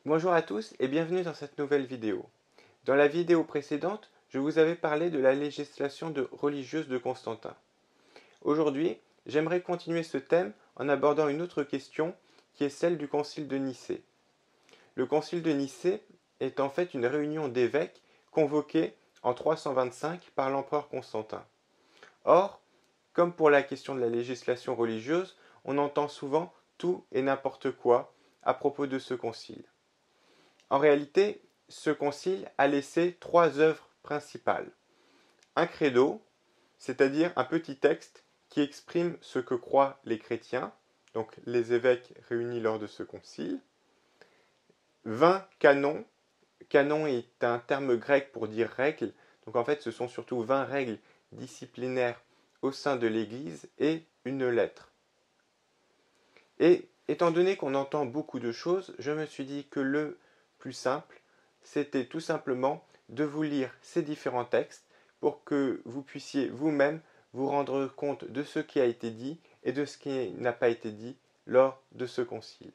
Bonjour à tous et bienvenue dans cette nouvelle vidéo. Dans la vidéo précédente, je vous avais parlé de la législation religieuse de Constantin. Aujourd'hui, j'aimerais continuer ce thème en abordant une autre question qui est celle du concile de Nicée. Le concile de Nicée est en fait une réunion d'évêques convoquée en 325 par l'empereur Constantin. Or, comme pour la question de la législation religieuse, on entend souvent tout et n'importe quoi à propos de ce concile. En réalité, ce concile a laissé trois œuvres principales. Un credo, c'est-à-dire un petit texte qui exprime ce que croient les chrétiens, donc les évêques réunis lors de ce concile. 20 canons. Canon est un terme grec pour dire règles, donc en fait ce sont surtout 20 règles disciplinaires au sein de l'Église et une lettre. Et étant donné qu'on entend beaucoup de choses, je me suis dit que le plus simple, c'était tout simplement de vous lire ces différents textes pour que vous puissiez vous-même vous rendre compte de ce qui a été dit et de ce qui n'a pas été dit lors de ce concile.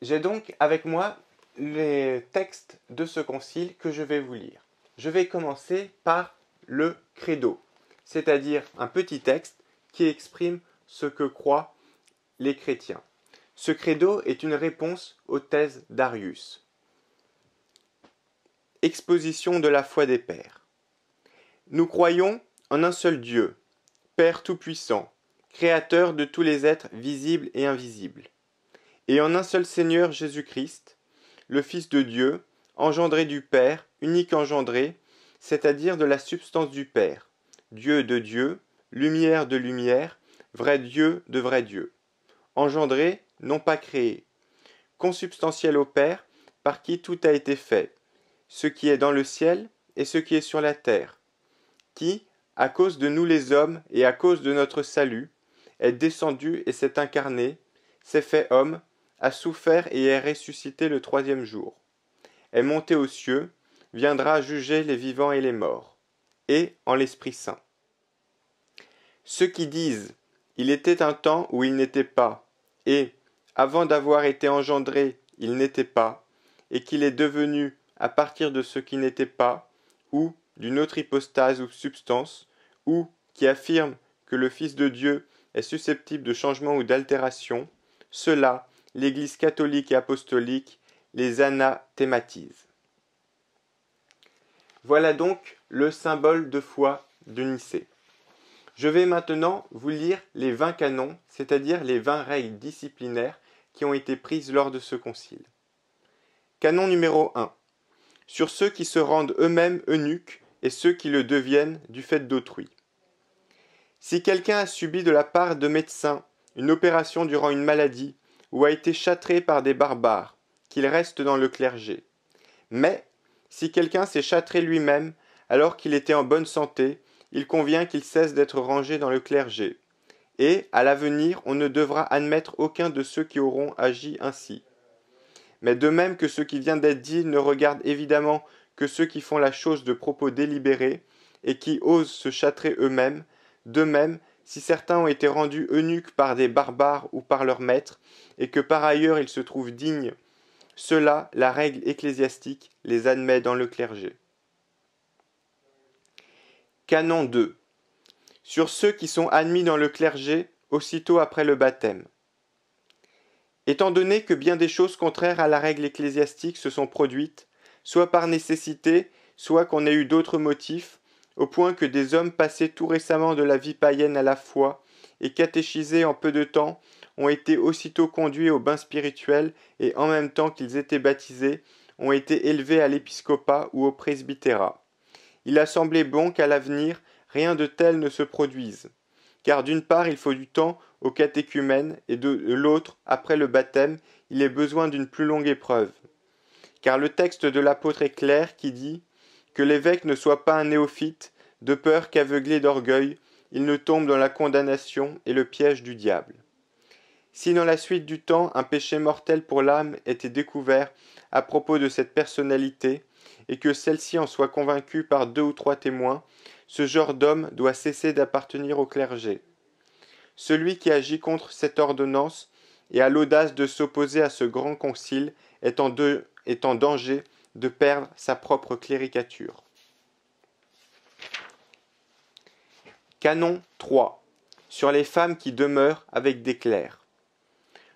J'ai donc avec moi les textes de ce concile que je vais vous lire. Je vais commencer par le credo, c'est-à-dire un petit texte qui exprime ce que croient les chrétiens. Ce credo est une réponse aux thèses d'Arius. Exposition de la foi des pères. Nous croyons en un seul Dieu, Père tout-puissant, créateur de tous les êtres visibles et invisibles, et en un seul Seigneur Jésus-Christ, le Fils de Dieu, engendré du Père, unique engendré, c'est-à-dire de la substance du Père, Dieu de Dieu, lumière de lumière, vrai Dieu de vrai Dieu, engendré, non pas créé, consubstantiel au Père, par qui tout a été fait, ce qui est dans le ciel et ce qui est sur la terre, qui, à cause de nous les hommes et à cause de notre salut, est descendu et s'est incarné, s'est fait homme, a souffert et est ressuscité le troisième jour, est monté aux cieux, viendra juger les vivants et les morts, et en l'Esprit Saint. Ceux qui disent « Il était un temps où il n'était pas », et « Avant d'avoir été engendré, il n'était pas », et qu'il est devenu à partir de ce qui n'était pas, ou d'une autre hypostase ou substance, ou qui affirment que le Fils de Dieu est susceptible de changement ou d'altération, ceux-là, l'Église catholique et apostolique les anathématise. Voilà donc le symbole de foi de Nicée. Je vais maintenant vous lire les 20 canons, c'est-à-dire les 20 règles disciplinaires qui ont été prises lors de ce concile. Canon numéro 1. Sur ceux qui se rendent eux-mêmes eunuques et ceux qui le deviennent du fait d'autrui. Si quelqu'un a subi de la part de médecins une opération durant une maladie ou a été châtré par des barbares, qu'il reste dans le clergé. Mais, si quelqu'un s'est châtré lui-même alors qu'il était en bonne santé, il convient qu'il cesse d'être rangé dans le clergé. Et, à l'avenir, on ne devra admettre aucun de ceux qui auront agi ainsi. Mais de même que ce qui vient d'être dit ne regarde évidemment que ceux qui font la chose de propos délibérés et qui osent se châtrer eux-mêmes, de même, si certains ont été rendus eunuques par des barbares ou par leurs maîtres, et que par ailleurs ils se trouvent dignes, ceux-là, la règle ecclésiastique les admet dans le clergé. Canon 2. Sur ceux qui sont admis dans le clergé aussitôt après le baptême. Étant donné que bien des choses contraires à la règle ecclésiastique se sont produites, soit par nécessité, soit qu'on ait eu d'autres motifs, au point que des hommes passés tout récemment de la vie païenne à la foi et catéchisés en peu de temps ont été aussitôt conduits au bain spirituel et en même temps qu'ils étaient baptisés, ont été élevés à l'épiscopat ou au presbytérat. Il a semblé bon qu'à l'avenir, rien de tel ne se produise. Car d'une part, il faut du temps au catéchumène, et de l'autre, après le baptême, il est besoin d'une plus longue épreuve. Car le texte de l'apôtre est clair qui dit que l'évêque ne soit pas un néophyte, de peur qu'aveuglé d'orgueil, il ne tombe dans la condamnation et le piège du diable. Si dans la suite du temps un péché mortel pour l'âme était découvert à propos de cette personnalité, et que celle-ci en soit convaincue par 2 ou 3 témoins, ce genre d'homme doit cesser d'appartenir au clergé. Celui qui agit contre cette ordonnance et a l'audace de s'opposer à ce grand concile est en danger de perdre sa propre cléricature. Canon 3. Sur les femmes qui demeurent avec des clercs.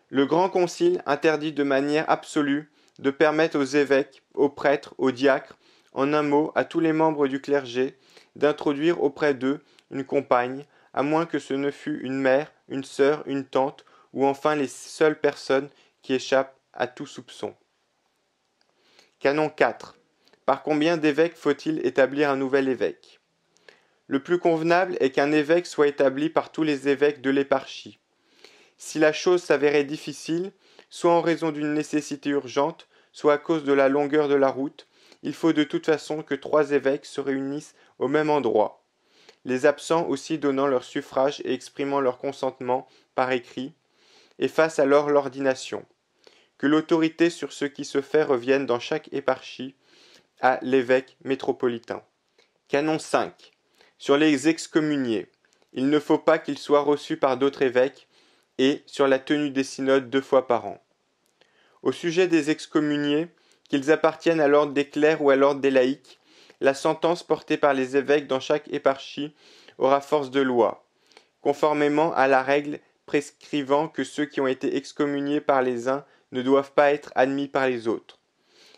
Le grand concile interdit de manière absolue de permettre aux évêques, aux prêtres, aux diacres, en un mot à tous les membres du clergé, d'introduire auprès d'eux une compagne, à moins que ce ne fût une mère, une sœur, une tante, ou enfin les seules personnes qui échappent à tout soupçon. Canon 4. Par combien d'évêques faut-il établir un nouvel évêque? Le plus convenable est qu'un évêque soit établi par tous les évêques de l'éparchie. Si la chose s'avérait difficile, soit en raison d'une nécessité urgente, soit à cause de la longueur de la route, il faut de toute façon que 3 évêques se réunissent au même endroit, les absents aussi donnant leur suffrage et exprimant leur consentement par écrit, et fassent alors l'ordination. Que l'autorité sur ce qui se fait revienne dans chaque éparchie à l'évêque métropolitain. Canon 5. Sur les excommuniés, il ne faut pas qu'ils soient reçus par d'autres évêques, et sur la tenue des synodes 2 fois par an. Au sujet des excommuniés, qu'ils appartiennent à l'ordre des clercs ou à l'ordre des laïcs, la sentence portée par les évêques dans chaque éparchie aura force de loi, conformément à la règle prescrivant que ceux qui ont été excommuniés par les uns ne doivent pas être admis par les autres.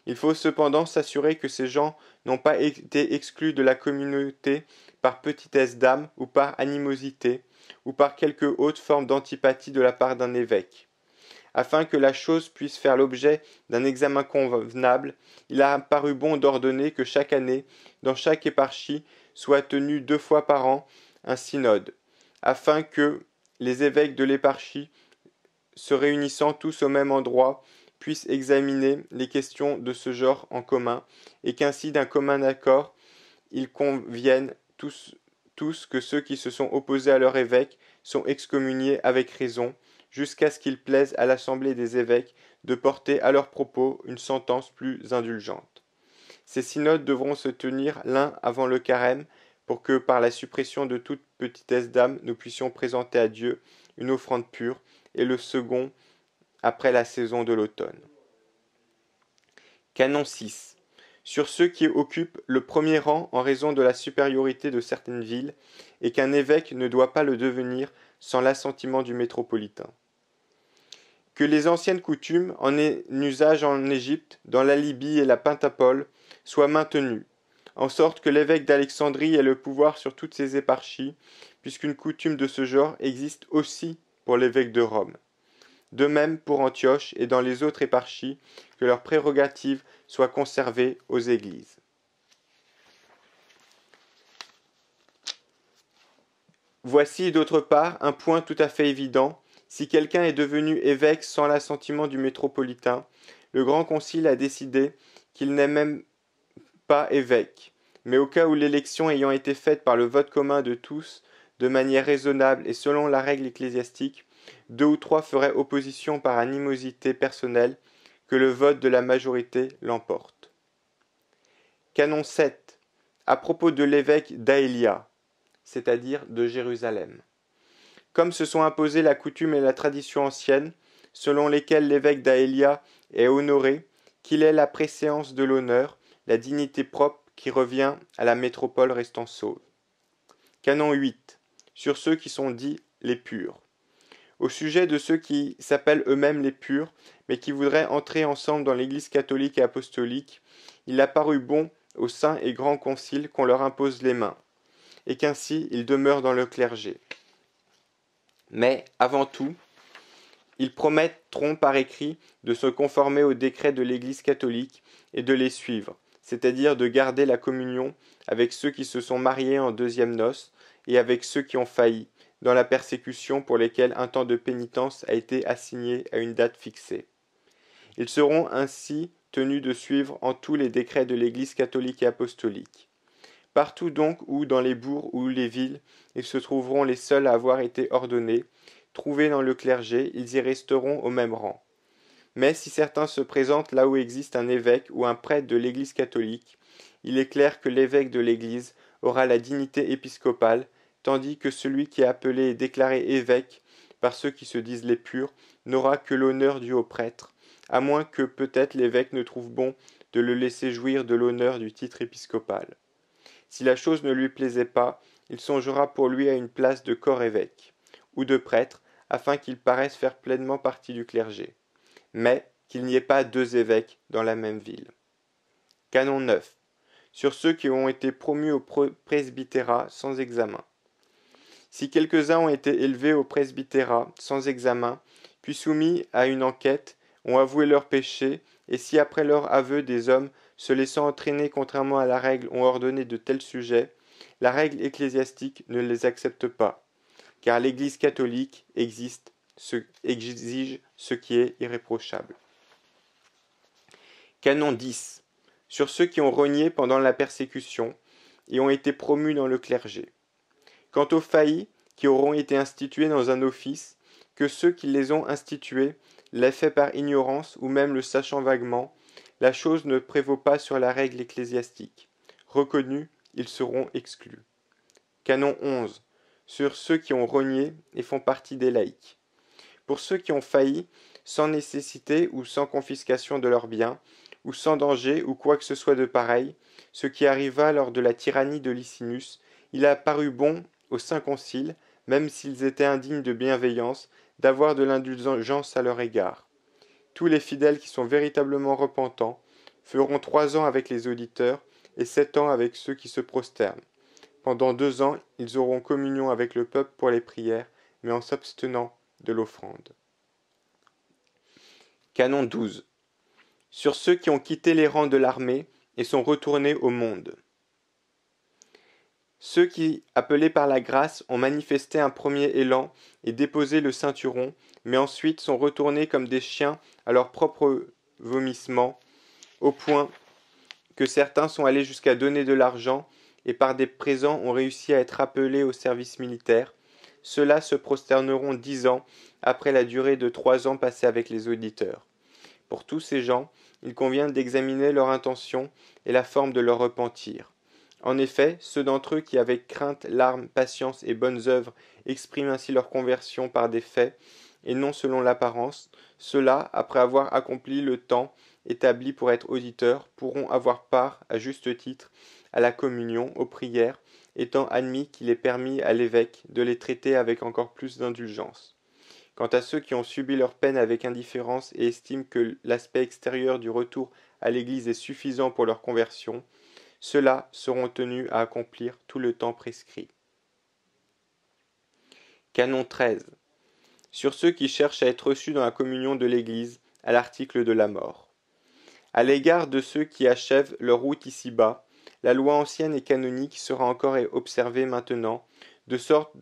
Il faut cependant s'assurer que ces gens n'ont pas été exclus de la communauté par petitesse d'âme ou par animosité, ou par quelque autre forme d'antipathie de la part d'un évêque. Afin que la chose puisse faire l'objet d'un examen convenable, il a paru bon d'ordonner que chaque année, dans chaque éparchie, soit tenu 2 fois par an un synode, afin que les évêques de l'éparchie, se réunissant tous au même endroit, puissent examiner les questions de ce genre en commun, et qu'ainsi d'un commun accord, ils conviennent tous que ceux qui se sont opposés à leur évêque sont excommuniés avec raison, jusqu'à ce qu'il plaise à l'assemblée des évêques de porter à leur propos une sentence plus indulgente. Ces synodes devront se tenir l'un avant le carême, pour que, par la suppression de toute petitesse d'âme, nous puissions présenter à Dieu une offrande pure, et le second après la saison de l'automne. Canon 6. Sur ceux qui occupent le premier rang en raison de la supériorité de certaines villes, et qu'un évêque ne doit pas le devenir sans l'assentiment du métropolitain. Que les anciennes coutumes, en usage en Égypte, dans la Libye et la Pentapole, soient maintenues, en sorte que l'évêque d'Alexandrie ait le pouvoir sur toutes ses éparchies, puisqu'une coutume de ce genre existe aussi pour l'évêque de Rome. De même pour Antioche et dans les autres éparchies, que leurs prérogatives soient conservées aux églises. Voici d'autre part un point tout à fait évident. Si quelqu'un est devenu évêque sans l'assentiment du métropolitain, le grand concile a décidé qu'il n'est même pas évêque, mais au cas où l'élection ayant été faite par le vote commun de tous, de manière raisonnable et selon la règle ecclésiastique, 2 ou 3 feraient opposition par animosité personnelle, que le vote de la majorité l'emporte. Canon 7. À propos de l'évêque d'Aélia, c'est-à-dire de Jérusalem. Comme se sont imposées la coutume et la tradition ancienne, selon lesquelles l'évêque d'Aélia est honoré, qu'il ait la préséance de l'honneur, la dignité propre qui revient à la métropole restant sauve. Canon 8. Sur ceux qui sont dits les purs. Au sujet de ceux qui s'appellent eux-mêmes les purs, mais qui voudraient entrer ensemble dans l'Église catholique et apostolique, il a paru bon au saint et grand concile qu'on leur impose les mains, et qu'ainsi ils demeurent dans le clergé. Mais, avant tout, ils promettront par écrit de se conformer aux décrets de l'Église catholique et de les suivre, c'est-à-dire de garder la communion avec ceux qui se sont mariés en deuxième noces et avec ceux qui ont failli, dans la persécution pour lesquels un temps de pénitence a été assigné à une date fixée. Ils seront ainsi tenus de suivre en tous les décrets de l'Église catholique et apostolique. Partout donc où, dans les bourgs ou les villes, ils se trouveront les seuls à avoir été ordonnés, trouvés dans le clergé, ils y resteront au même rang. Mais si certains se présentent là où existe un évêque ou un prêtre de l'Église catholique, il est clair que l'évêque de l'Église aura la dignité épiscopale, tandis que celui qui est appelé et déclaré évêque par ceux qui se disent les purs n'aura que l'honneur dû au prêtre, à moins que peut-être l'évêque ne trouve bon de le laisser jouir de l'honneur du titre épiscopal. Si la chose ne lui plaisait pas, il songera pour lui à une place de corps-évêque, ou de prêtre, afin qu'il paraisse faire pleinement partie du clergé, mais qu'il n'y ait pas deux évêques dans la même ville. Canon 9. Sur ceux qui ont été promus au presbytérat sans examen. Si quelques-uns ont été élevés au presbytérat sans examen, puis soumis à une enquête, ont avoué leurs péchés, et si après leur aveu des hommes, se laissant entraîner contrairement à la règle, ont ordonné de tels sujets, la règle ecclésiastique ne les accepte pas, car l'Église catholique exige ce qui est irréprochable. Canon 10. Sur ceux qui ont renié pendant la persécution et ont été promus dans le clergé. Quant aux faillis qui auront été institués dans un office, que ceux qui les ont institués l'aient fait par ignorance ou même le sachant vaguement, la chose ne prévaut pas sur la règle ecclésiastique. Reconnus, ils seront exclus. Canon 11. Sur ceux qui ont renié et font partie des laïcs. Pour ceux qui ont failli, sans nécessité ou sans confiscation de leurs biens, ou sans danger ou quoi que ce soit de pareil, ce qui arriva lors de la tyrannie de Licinius, il a paru bon au Saint Concile, même s'ils étaient indignes de bienveillance, d'avoir de l'indulgence à leur égard. Tous les fidèles qui sont véritablement repentants feront 3 ans avec les auditeurs et 7 ans avec ceux qui se prosternent. Pendant 2 ans, ils auront communion avec le peuple pour les prières, mais en s'abstenant de l'offrande. Canon 12. Sur ceux qui ont quitté les rangs de l'armée et sont retournés au monde. Ceux qui, appelés par la grâce, ont manifesté un premier élan et déposé le ceinturon, mais ensuite sont retournés comme des chiens à leur propre vomissement, au point que certains sont allés jusqu'à donner de l'argent et par des présents ont réussi à être appelés au service militaire. Ceux-là se prosterneront 10 ans après la durée de 3 ans passés avec les auditeurs. Pour tous ces gens, il convient d'examiner leur intention et la forme de leur repentir. En effet, ceux d'entre eux qui avec crainte, larmes, patience et bonnes œuvres expriment ainsi leur conversion par des faits, et non selon l'apparence, ceux-là, après avoir accompli le temps établi pour être auditeurs, pourront avoir part, à juste titre, à la communion, aux prières, étant admis qu'il est permis à l'évêque de les traiter avec encore plus d'indulgence. Quant à ceux qui ont subi leur peine avec indifférence et estiment que l'aspect extérieur du retour à l'Église est suffisant pour leur conversion, ceux-là seront tenus à accomplir tout le temps prescrit. Canon 13. Sur ceux qui cherchent à être reçus dans la communion de l'Église, à l'article de la mort. À l'égard de ceux qui achèvent leur route ici-bas, la loi ancienne et canonique sera encore observée maintenant, de sorte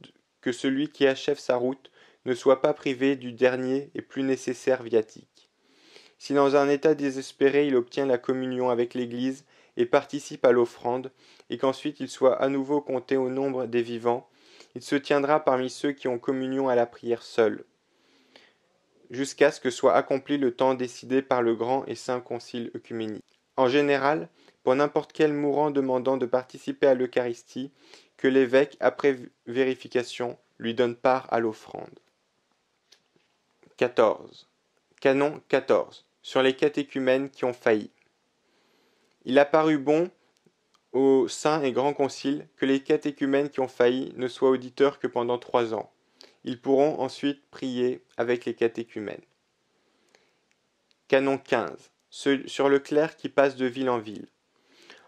que celui qui achève sa route ne soit pas privé du dernier et plus nécessaire viatique. Si dans un état désespéré il obtient la communion avec l'Église et participe à l'offrande, et qu'ensuite il soit à nouveau compté au nombre des vivants, il se tiendra parmi ceux qui ont communion à la prière seule, jusqu'à ce que soit accompli le temps décidé par le grand et saint concile œcuménique. En général, pour n'importe quel mourant demandant de participer à l'Eucharistie, que l'évêque, après vérification, lui donne part à l'offrande. 14. Canon 14. Sur les catéchumènes qui ont failli. Il a paru bon au Saint et Grand Concile que les catéchumènes qui ont failli ne soient auditeurs que pendant 3 ans. Ils pourront ensuite prier avec les catéchumènes. Canon 15. Sur le clerc qui passe de ville en ville.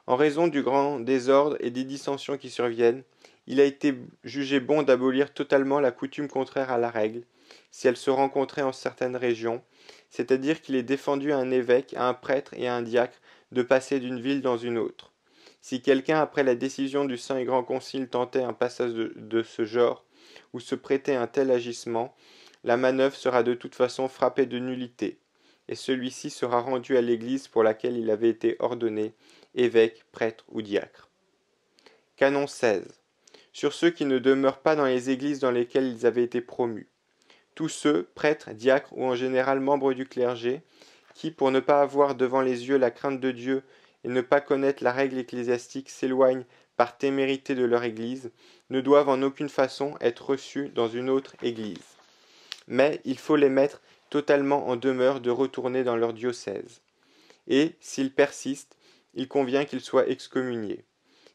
En raison du grand désordre et des dissensions qui surviennent, il a été jugé bon d'abolir totalement la coutume contraire à la règle, si elle se rencontrait en certaines régions, c'est-à-dire qu'il est défendu à un évêque, à un prêtre et à un diacre de passer d'une ville dans une autre. Si quelqu'un, après la décision du Saint et Grand Concile, tentait un passage de ce genre, ou se prêtait un tel agissement, la manœuvre sera de toute façon frappée de nullité, et celui-ci sera rendu à l'Église pour laquelle il avait été ordonné, évêque, prêtre ou diacre. Canon 16. Sur ceux qui ne demeurent pas dans les églises dans lesquelles ils avaient été promus. Tous ceux, prêtres, diacres ou en général membres du clergé, qui, pour ne pas avoir devant les yeux la crainte de Dieu et ne pas connaître la règle ecclésiastique, s'éloignent par témérité de leur église, ne doivent en aucune façon être reçus dans une autre église. mais il faut les mettre totalement en demeure de retourner dans leur diocèse. Et, s'ils persistent, il convient qu'ils soient excommuniés.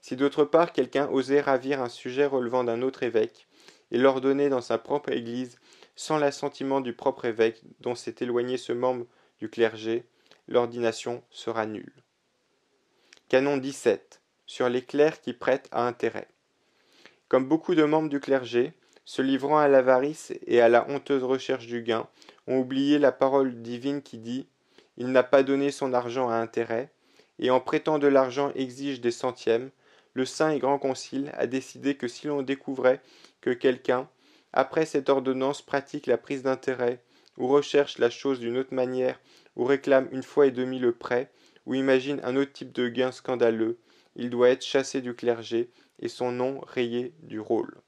Si d'autre part quelqu'un osait ravir un sujet relevant d'un autre évêque, et l'ordonner dans sa propre église, sans l'assentiment du propre évêque dont s'est éloigné ce membre du clergé, l'ordination sera nulle. Canon 17. Sur les clercs qui prêtent à intérêt. Comme beaucoup de membres du clergé, se livrant à l'avarice et à la honteuse recherche du gain, ont oublié la parole divine qui dit « Il n'a pas donné son argent à intérêt », et en prêtant de l'argent exige des centièmes, le Saint et Grand Concile a décidé que si l'on découvrait que quelqu'un, après cette ordonnance, pratique la prise d'intérêt, ou recherche la chose d'une autre manière, ou réclame une fois et demie le prêt, ou imagine un autre type de gain scandaleux, il doit être chassé du clergé et son nom rayé du rôle.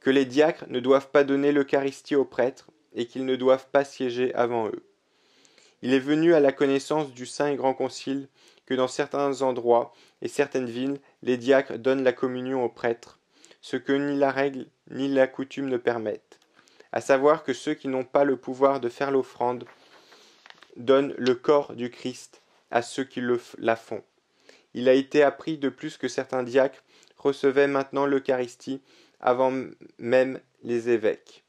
Que les diacres ne doivent pas donner l'Eucharistie aux prêtres et qu'ils ne doivent pas siéger avant eux. Il est venu à la connaissance du Saint et Grand Concile que dans certains endroits et certaines villes, les diacres donnent la communion aux prêtres, ce que ni la règle ni la coutume ne permettent, à savoir que ceux qui n'ont pas le pouvoir de faire l'offrande donnent le corps du Christ à ceux qui la font. Il a été appris de plus que certains diacres recevaient maintenant l'Eucharistie avant même les évêques.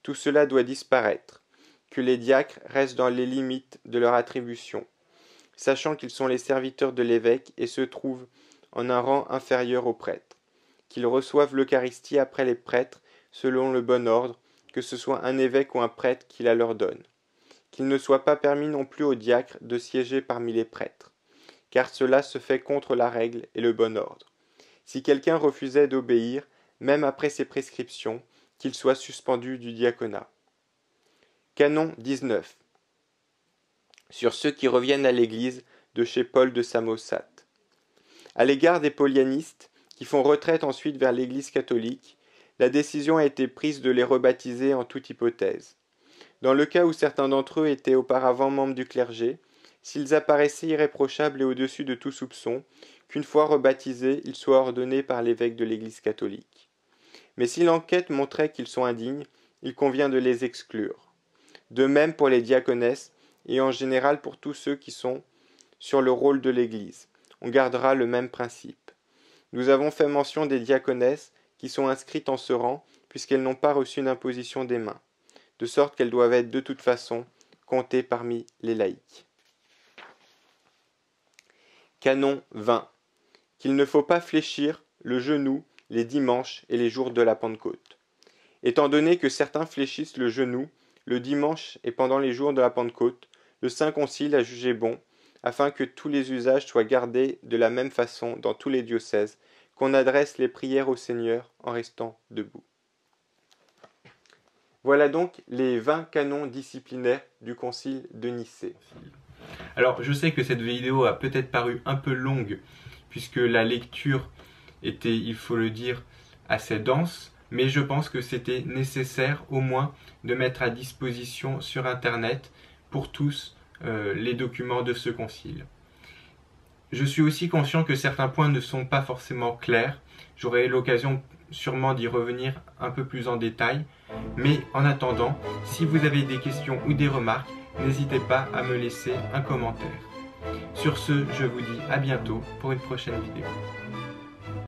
Tout cela doit disparaître, que les diacres restent dans les limites de leur attribution, sachant qu'ils sont les serviteurs de l'évêque et se trouvent en un rang inférieur aux prêtres, qu'ils reçoivent l'Eucharistie après les prêtres selon le bon ordre, que ce soit un évêque ou un prêtre qui la leur donne, qu'il ne soit pas permis non plus aux diacres de siéger parmi les prêtres, car cela se fait contre la règle et le bon ordre. Si quelqu'un refusait d'obéir, même après ses prescriptions, qu'il soit suspendu du diaconat. Canon 19. Sur ceux qui reviennent à l'Église de chez Paul de Samosate. À l'égard des paulianistes, qui font retraite ensuite vers l'Église catholique, la décision a été prise de les rebaptiser en toute hypothèse. Dans le cas où certains d'entre eux étaient auparavant membres du clergé, s'ils apparaissaient irréprochables et au-dessus de tout soupçon, qu'une fois rebaptisés, ils soient ordonnés par l'évêque de l'Église catholique. Mais si l'enquête montrait qu'ils sont indignes, il convient de les exclure. De même pour les diaconesses, et en général pour tous ceux qui sont sur le rôle de l'Église. On gardera le même principe. Nous avons fait mention des diaconesses qui sont inscrites en ce rang, puisqu'elles n'ont pas reçu d'imposition des mains, de sorte qu'elles doivent être de toute façon comptées parmi les laïcs. Canon 20. Qu'il ne faut pas fléchir le genou les dimanches et les jours de la Pentecôte. Étant donné que certains fléchissent le genou le dimanche et pendant les jours de la Pentecôte, le Saint Concile a jugé bon, afin que tous les usages soient gardés de la même façon dans tous les diocèses, qu'on adresse les prières au Seigneur en restant debout. Voilà donc les 20 canons disciplinaires du Concile de Nicée. Alors, je sais que cette vidéo a peut-être paru un peu longue, puisque la lecture était, il faut le dire, assez dense, mais je pense que c'était nécessaire au moins de mettre à disposition sur Internet pour tous les documents de ce concile. Je suis aussi conscient que certains points ne sont pas forcément clairs, j'aurai l'occasion sûrement d'y revenir un peu plus en détail, mais en attendant, si vous avez des questions ou des remarques, n'hésitez pas à me laisser un commentaire. Sur ce, je vous dis à bientôt pour une prochaine vidéo.